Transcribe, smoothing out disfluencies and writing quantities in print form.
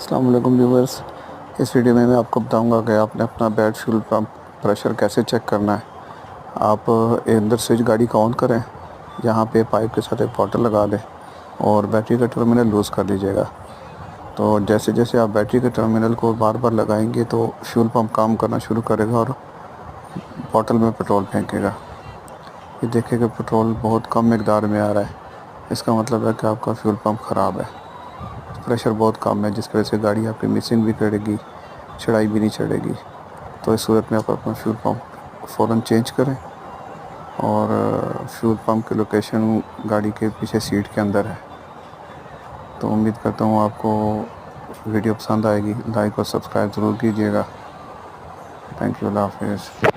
अस्सलाम वालेकुम व्यूवर्स। इस वीडियो में मैं आपको बताऊंगा कि आपने अपना बैड फ्यूल पंप प्रेशर कैसे चेक करना है। आप अंदर स्विच गाड़ी का ऑन करें, यहाँ पे पाइप के साथ एक वाटर लगा दें और बैटरी का टर्मिनल लूज़ कर दीजिएगा। तो जैसे जैसे आप बैटरी के टर्मिनल को बार बार लगाएंगे तो फ्यूल पंप काम करना शुरू करेगा और बॉटल में पेट्रोल फेंकेगा। ये देखिएगा पेट्रोल बहुत कम मकदार में आ रहा है, इसका मतलब है कि आपका फ्यूल पंप ख़राब है। प्रेशर बहुत कम है जिसकी वजह से गाड़ी आपकी मिसिंग भी करेगी, चढ़ाई भी नहीं चढ़ेगी। तो इस सूरत में आप अपना फ्यूल पंप फ़ौरन चेंज करें। और फ्यूल पंप की लोकेशन गाड़ी के पीछे सीट के अंदर है। तो उम्मीद करता हूँ आपको वीडियो पसंद आएगी। लाइक और सब्सक्राइब ज़रूर कीजिएगा। थैंक यू, अल्लाह हाफ़िज़।